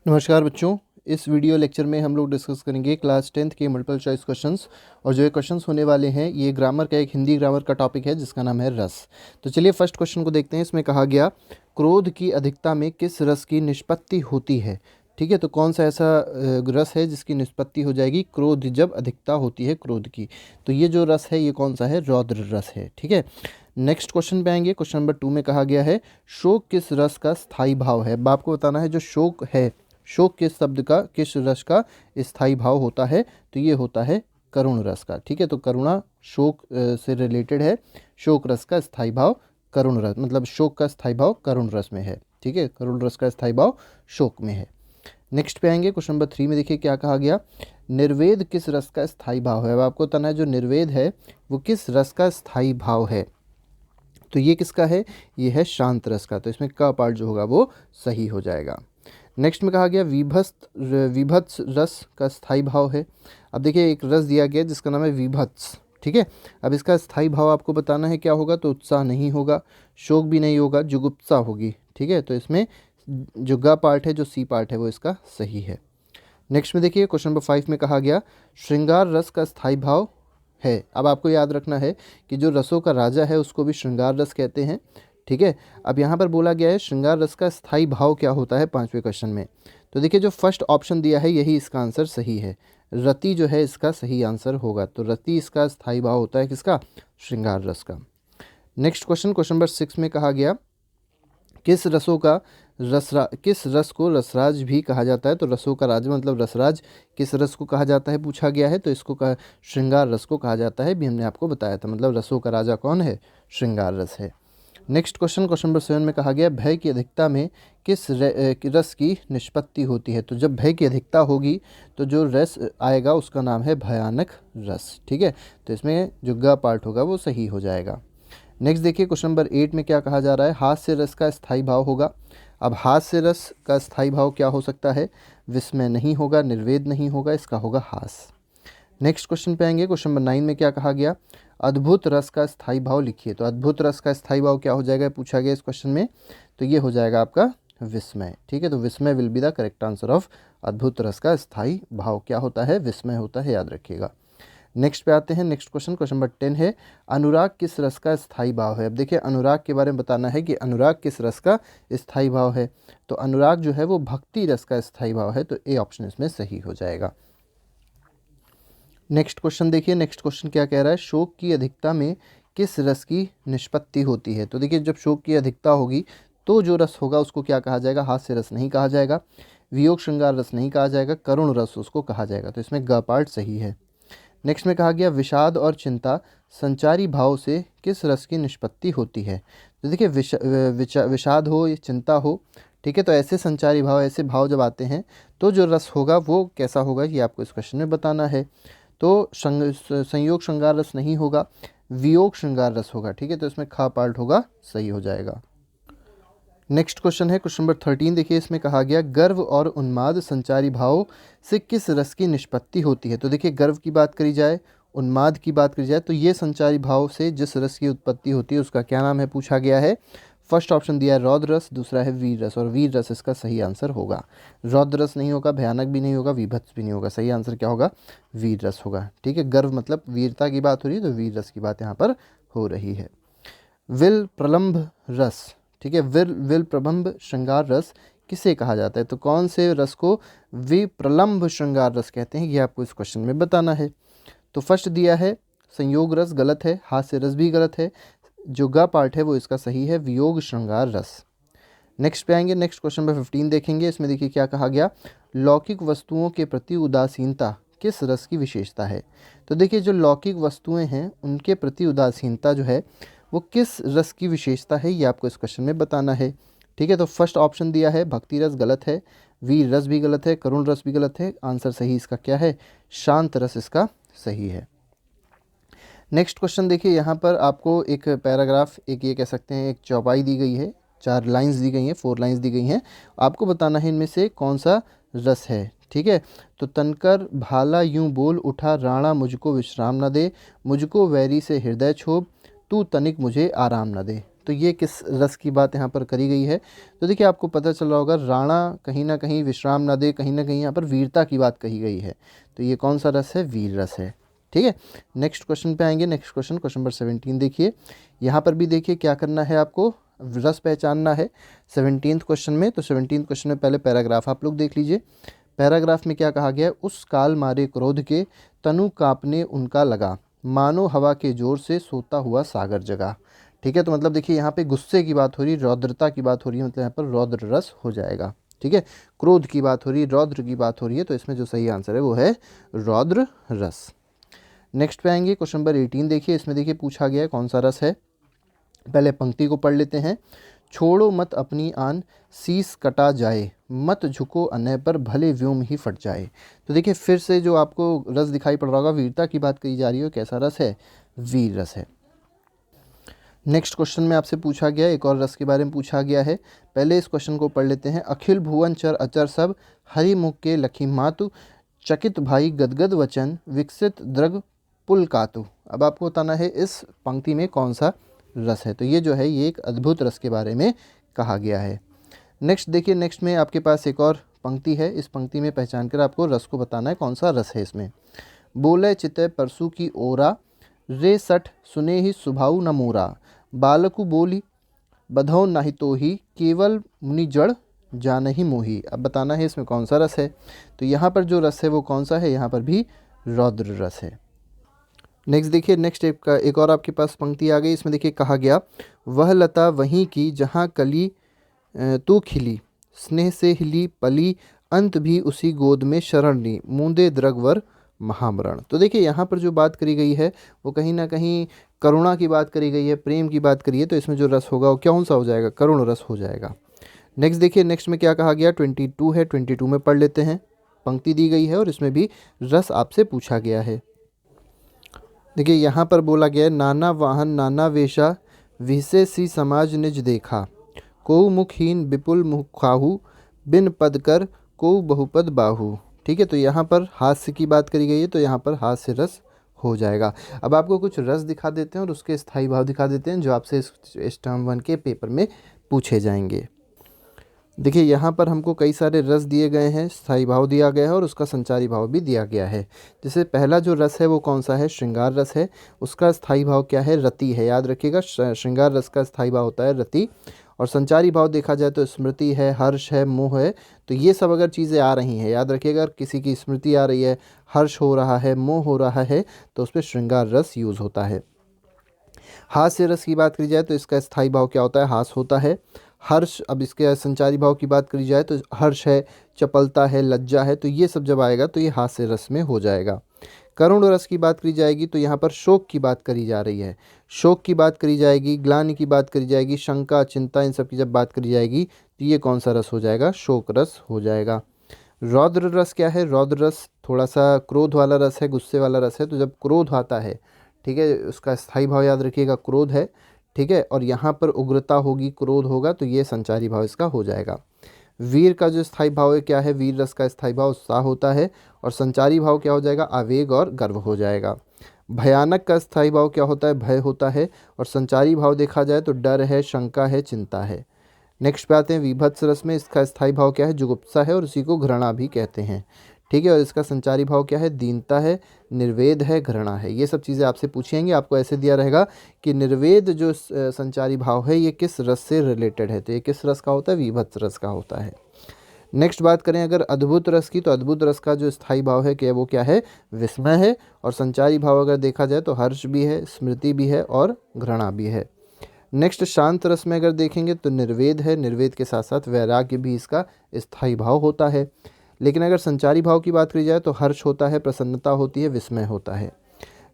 नमस्कार बच्चों। इस वीडियो लेक्चर में हम लोग डिस्कस करेंगे क्लास 10th के मल्टीपल चॉइस क्वेश्चंस। और जो ये क्वेश्चंस होने वाले हैं ये ग्रामर का, एक हिंदी ग्रामर का टॉपिक है जिसका नाम है रस। तो चलिए फर्स्ट क्वेश्चन को देखते हैं। इसमें कहा गया, क्रोध की अधिकता में किस रस की निष्पत्ति होती है। ठीक है, तो कौन सा ऐसा रस है जिसकी निष्पत्ति हो जाएगी क्रोध, जब अधिकता होती है क्रोध की। तो ये जो रस है ये कौन सा है, रौद्र रस है। ठीक है, नेक्स्ट क्वेश्चन पे आएंगे। क्वेश्चन नंबर 2 में कहा गया है, शोक किस रस का स्थायी भाव है। अब आपको बताना है जो शोक है, शोक किस शब्द का, किस रस का स्थायी भाव होता है। तो ये होता है करुण रस का। ठीक है, तो करुणा शोक से रिलेटेड है। शोक रस का स्थायी भाव करुण रस, मतलब शोक का स्थायी भाव करुण रस में है। ठीक है, करुण रस का स्थायी भाव शोक में है। नेक्स्ट पे आएंगे। क्वेश्चन नंबर 3 में देखिए क्या कहा गया, निर्वेद किस रस का स्थायी भाव है। अब आपको बताना है जो निर्वेद है वो किस रस का स्थायी भाव है। तो ये किसका है, ये है शांत रस का। तो इसमें का पार्ट जो होगा वो सही हो जाएगा। नेक्स्ट में कहा गया, विभत्स रस का स्थायी भाव है। अब देखिए एक रस दिया गया जिसका नाम है विभत्स। ठीक है, अब इसका स्थायी भाव आपको बताना है क्या होगा। तो उत्साह नहीं होगा, शोक भी नहीं होगा, जुगुप्सा होगी। ठीक है, तो इसमें जो ग पार्ट है, जो सी पार्ट है वो इसका सही है। नेक्स्ट में देखिए क्वेश्चन नंबर 5 में कहा गया, श्रृंगार रस का स्थायी भाव है। अब आपको याद रखना है कि जो रसों का राजा है उसको भी श्रृंगार रस कहते हैं। ठीक है, अब यहाँ पर बोला गया है श्रृंगार रस का स्थायी भाव क्या होता है 5वें क्वेश्चन में। तो देखिए जो फर्स्ट ऑप्शन दिया है यही इसका आंसर सही है। रति जो है इसका सही आंसर होगा। तो रति इसका स्थायी भाव होता है किसका, श्रृंगार रस का। नेक्स्ट क्वेश्चन, क्वेश्चन नंबर 6 में कहा गया, किस रसों का किस रस को रसराज भी कहा जाता है। तो रसों का राजा मतलब रसराज किस रस को कहा जाता है पूछा गया है। तो इसको कहा श्रृंगार रस को कहा जाता है, भी हमने आपको बताया था। मतलब रसों का राजा कौन है, श्रृंगार रस है। नेक्स्ट क्वेश्चन, क्वेश्चन नंबर 7 में कहा गया, भय की अधिकता में किस रस की निष्पत्ति होती है। तो जब भय की अधिकता होगी तो जो रस आएगा उसका नाम है भयानक रस। ठीक है, तो इसमें जो ग पार्ट होगा वो सही हो जाएगा। नेक्स्ट देखिए क्वेश्चन नंबर 8 में क्या कहा जा रहा है, हास्य रस का स्थायी भाव होगा। अब हास्य रस का स्थायी भाव क्या हो सकता है, विस्मय नहीं होगा, निर्वेद नहीं होगा, इसका होगा हास। नेक्स्ट क्वेश्चन पे आएंगे। क्वेश्चन नंबर 9 में क्या कहा गया, अद्भुत रस का स्थायी भाव लिखिए। तो अद्भुत रस का स्थायी भाव क्या हो जाएगा पूछा गया इस क्वेश्चन में। तो ये हो जाएगा आपका विस्मय। ठीक है, तो विस्मय will be the correct answer of अद्भुत रस का स्थायी भाव क्या होता है, विस्मय होता है, याद रखिएगा। नेक्स्ट पे आते हैं। नेक्स्ट क्वेश्चन, क्वेश्चन नंबर 10 है, अनुराग किस रस का स्थायी भाव है। अब देखिए अनुराग के बारे में बताना है कि अनुराग किस रस का स्थायी भाव है। तो अनुराग जो है वो भक्ति रस का स्थायी भाव है। तो ए ऑप्शन इसमें सही हो जाएगा। नेक्स्ट क्वेश्चन देखिए, नेक्स्ट क्वेश्चन क्या कह रहा है, शोक की अधिकता में किस रस की निष्पत्ति होती है। तो देखिए जब शोक की अधिकता होगी तो जो रस होगा उसको क्या कहा जाएगा, हास्य रस नहीं कहा जाएगा, वियोग श्रृंगार रस नहीं कहा जाएगा, करुण रस उसको कहा जाएगा। तो इसमें ग पार्ट सही है। नेक्स्ट में कहा गया, विषाद और चिंता संचारी भाव से किस रस की निष्पत्ति होती है। तो देखिए विषाद हो या चिंता हो, ठीक है, तो ऐसे संचारी भाव, ऐसे भाव जब आते हैं तो जो रस होगा वो कैसा होगा ये आपको इस क्वेश्चन में बताना है। तो संयोग श्रृंगार रस नहीं होगा, वियोग श्रृंगार रस होगा। ठीक है, तो इसमें खा पार्ट होगा, सही हो जाएगा। नेक्स्ट क्वेश्चन है क्वेश्चन नंबर 13। देखिए इसमें कहा गया, गर्व और उन्माद संचारी भाव से किस रस की निष्पत्ति होती है। तो देखिए गर्व की बात करी जाए, उन्माद की बात करी जाए, तो ये संचारी भाव से जिस रस की उत्पत्ति होती है उसका क्या नाम है पूछा गया है। फर्स्ट ऑप्शन दिया है रौद्र रस, दूसरा है वीर रस, और वीर रस इसका सही आंसर होगा। रौद्र रस नहीं होगा, भयानक भी नहीं होगा, विभत्स भी नहीं होगा, सही आंसर क्या होगा, वीर रस होगा। ठीक है, गर्व मतलब वीरता की बात हो रही है, तो वीर रस की बात यहाँ पर हो रही है। विल प्रलंभ रस, ठीक है, विल प्रलंभ श्रृंगार रस किसे कहा जाता है। तो कौन से रस को विप्रलंभ श्रृंगार रस कहते हैं ये आपको इस क्वेश्चन में बताना है। तो फर्स्ट दिया है संयोग रस, गलत है, हास्य रस भी गलत है, जो ग पार्ट है वो इसका सही है, वियोग श्रृंगार रस। नेक्स्ट पे आएंगे। नेक्स्ट क्वेश्चन नंबर 15 देखेंगे। इसमें देखिए क्या कहा गया, लौकिक वस्तुओं के प्रति उदासीनता किस रस की विशेषता है। तो देखिए जो लौकिक वस्तुएं हैं उनके प्रति उदासीनता जो है वो किस रस की विशेषता है ये आपको इस क्वेश्चन में बताना है। ठीक है, तो फर्स्ट ऑप्शन दिया है भक्ति रस, गलत है, वीर रस भी गलत है, करुण रस भी गलत है, आंसर सही इसका क्या है, शांत रस इसका सही है। नेक्स्ट क्वेश्चन देखिए, यहाँ पर आपको एक पैराग्राफ, एक ये कह सकते हैं एक चौपाई दी गई है, 4 लाइंस दी गई हैं, 4 लाइंस दी गई हैं, आपको बताना है इनमें से कौन सा रस है। ठीक है, तो तनकर भाला यूं बोल उठा, राणा मुझको विश्राम न दे, मुझको वैरी से हृदय क्षोभ, तू तनिक मुझे आराम न दे। तो ये किस रस की बात यहाँ पर करी गई है? तो देखिए आपको पता चल रहा होगा, राणा कहीं ना कहीं विश्राम ना दे, कहीं ना कहीं यहाँ पर वीरता की बात कही गई है। तो ये कौन सा रस है? वीर रस है। ठीक है, नेक्स्ट क्वेश्चन पे आएंगे। नेक्स्ट क्वेश्चन, क्वेश्चन नंबर 17 देखिए। यहाँ पर भी देखिए क्या करना है आपको, रस पहचानना है 17 क्वेश्चन में। तो 17 क्वेश्चन में पहले पैराग्राफ आप लोग देख लीजिए। पैराग्राफ में क्या कहा गया है? उस काल मारे क्रोध के तनु कांपने उनका लगा, मानो हवा के जोर से सोता हुआ सागर जगा। ठीक है, तो मतलब देखिए यहाँ पे गुस्से की बात हो रही है, रौद्रता की बात हो रही है, मतलब यहाँ पर रौद्र रस हो जाएगा। ठीक है, क्रोध की बात हो रही है, रौद्र की बात हो रही है, तो इसमें जो सही आंसर है वो है रौद्र रस। नेक्स्ट पे आएंगे, क्वेश्चन नंबर 18 देखिए। इसमें देखिए पूछा गया है कौन सा रस है। पहले पंक्ति को पढ़ लेते हैं। छोड़ो मत अपनी आन, शीस कटा जाए, मत झुको अन्य पर, भले व्योम ही फट जाए। तो देखिए फिर से जो आपको रस दिखाई पड़ रहा होगा, वीरता की बात कही जा रही है, कैसा रस है? वीर रस है। नेक्स्ट क्वेश्चन में आपसे पूछा गया, एक और रस के बारे में पूछा गया है। पहले इस क्वेश्चन को पढ़ लेते हैं। अखिल भुवन चर अचर सब, हरि मुख के लखी मातु, चकित भाई गदगद वचन, विकसित द्रग पुलकातु। अब आपको बताना है इस पंक्ति में कौन सा रस है। तो ये जो है ये एक अद्भुत रस के बारे में कहा गया है। नेक्स्ट देखिए, नेक्स्ट में आपके पास एक और पंक्ति है। इस पंक्ति में पहचान कर आपको रस को बताना है कौन सा रस है इसमें। बोले चितय परसु की ओरा, रे सठ सुने ही सुभाऊ न मोरा, बालकु बोली बधौ नहीं तो ही, केवल मुनि जड़ जान ही मोही। अब बताना है इसमें कौन सा रस है। तो यहाँ पर जो रस है वो कौन सा है? यहाँ पर भी रौद्र रस है। नेक्स्ट देखिए, नेक्स्ट एक और आपके पास पंक्ति आ गई। इसमें देखिए कहा गया, वह लता वहीं की जहाँ कली तू खिली, स्नेह से हिली पली, अंत भी उसी गोद में शरण ली, मूंदे द्रगवर महामरण। तो देखिए यहाँ पर जो बात करी गई है वो कहीं ना कहीं करुणा की बात करी गई है, प्रेम की बात करी है। तो इसमें जो रस होगा वो कौन सा हो जाएगा? करुण रस हो जाएगा। नेक्स्ट देखिए, नेक्स्ट में क्या कहा गया? 22 है, 22 में पढ़ लेते हैं। पंक्ति दी गई है और इसमें भी रस आपसे पूछा गया है। देखिए यहाँ पर बोला गया है, नाना वाहन नाना वेशा, विसे सी समाज निज देखा, को मुखहीन विपुल मुखाहू, बिन पद कर को बहुपद बाहू। ठीक है, तो यहाँ पर हास्य की बात करी गई है, तो यहाँ पर हास्य रस हो जाएगा। अब आपको कुछ रस दिखा देते हैं और उसके स्थायी भाव दिखा देते हैं जो आपसे इस टर्म 1 के पेपर में पूछे जाएंगे। देखिए यहाँ पर हमको कई सारे रस दिए गए हैं, स्थायी भाव दिया गया है और उसका संचारी भाव भी दिया गया है। जैसे पहला जो रस है वो कौन सा है? श्रृंगार रस है। उसका स्थायी भाव क्या है? रति है। याद रखिएगा, श्रृंगार रस का स्थायी भाव होता है रति। और संचारी भाव देखा जाए तो स्मृति है, हर्ष है, मोह है। तो ये सब अगर चीज़ें आ रही हैं, याद रखिएगा, अगर किसी की स्मृति आ रही है, हर्ष हो रहा है, मोह हो रहा है, तो उस पर श्रृंगार रस यूज़ होता है। हास्य रस की बात करी जाए तो इसका स्थायी भाव क्या होता है? हास होता है। हर्ष, अब इसके संचारी भाव की बात करी जाए तो हर्ष है, चपलता है, लज्जा है, तो ये सब जब आएगा तो ये हास्य रस में हो जाएगा। करुण रस की बात करी जाएगी तो यहाँ पर शोक की बात करी जा रही है। शोक की बात करी जाएगी, ग्लानि की बात करी जाएगी, शंका, चिंता, इन सब की जब बात करी जाएगी तो ये कौन सा रस हो जाएगा? शोक रस हो जाएगा। रौद्र रस क्या है? रौद्र रस थोड़ा सा क्रोध वाला रस है, गुस्से वाला रस है। तो जब क्रोध आता है, ठीक है, उसका स्थायी भाव याद रखिएगा क्रोध है। ठीक है, और यहाँ पर उग्रता होगी, क्रोध होगा, तो ये संचारी भाव इसका हो जाएगा। वीर का जो स्थायी भाव है क्या है? वीर रस का स्थायी भाव उत्साह होता है और संचारी भाव क्या हो जाएगा? आवेग और गर्व हो जाएगा। भयानक का स्थायी भाव क्या होता है? भय होता है और संचारी भाव देखा जाए तो डर है, शंका है, चिंता है। नेक्स्ट पे आते हैं वीभत्स रस में। इसका स्थायी भाव क्या है? जुगुप्सा है और उसी को घृणा भी कहते हैं। ठीक है, और इसका संचारी भाव क्या है? दीनता है, निर्वेद है, घृणा है। ये सब चीज़ें आपसे पूछेंगे। आपको ऐसे दिया रहेगा कि निर्वेद जो संचारी भाव है ये किस रस से रिलेटेड है। तो ये किस रस का होता है? वीभत्स रस का होता है। नेक्स्ट बात करें अगर अद्भुत रस की, तो अद्भुत रस का जो स्थायी भाव है क्या वो क्या है? विस्मय है। और संचारी भाव अगर देखा जाए तो हर्ष भी है, स्मृति भी है और घृणा भी है। नेक्स्ट शांत रस में अगर देखेंगे तो निर्वेद है, निर्वेद के साथ साथ वैराग्य भी इसका स्थायी भाव होता है। लेकिन अगर संचारी भाव की बात करी जाए तो हर्ष होता है, प्रसन्नता होती है, विस्मय होता है।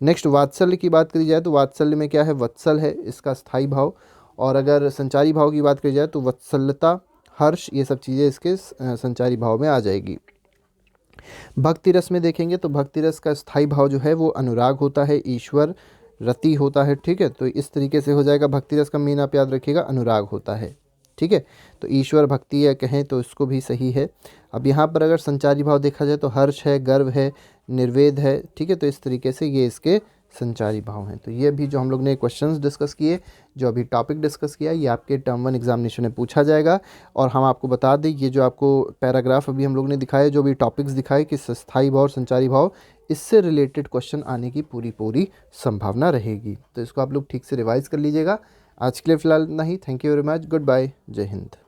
नेक्स्ट वात्सल्य की बात करी जाए तो वात्सल्य में क्या है? वत्सल है इसका स्थायी भाव। और अगर संचारी भाव की बात करी जाए तो वत्सलता, हर्ष, ये सब चीज़ें इसके संचारी भाव में आ जाएगी। भक्ति रस में देखेंगे तो भक्ति रस का स्थायी भाव जो है वो अनुराग होता है, ईश्वर, रति होता है। ठीक है, तो इस तरीके से हो जाएगा। भक्ति रस का मेन आप याद रखिएगा अनुराग होता है। ठीक है, तो ईश्वर भक्ति या कहें तो इसको भी सही है। अब यहाँ पर अगर संचारी भाव देखा जाए तो हर्ष है, गर्व है, निर्वेद है। ठीक है, तो इस तरीके से ये इसके संचारी भाव हैं। तो ये भी जो हम लोग ने क्वेश्चंस डिस्कस किए जो अभी टॉपिक डिस्कस किया ये आपके टर्म 1 एग्जामिनेशन में पूछा जाएगा। और हम आपको बता दें ये जो आपको पैराग्राफ अभी हम लोग ने दिखाया, जो भी टॉपिक्स दिखाए कि स्थायी भाव और संचारी भाव, इससे रिलेटेड क्वेश्चन आने की पूरी पूरी संभावना रहेगी। तो इसको आप लोग ठीक से रिवाइज कर लीजिएगा। आज के लिए फ़िलहाल इतना ही। Thank you very much. Good bye. जय हिंद।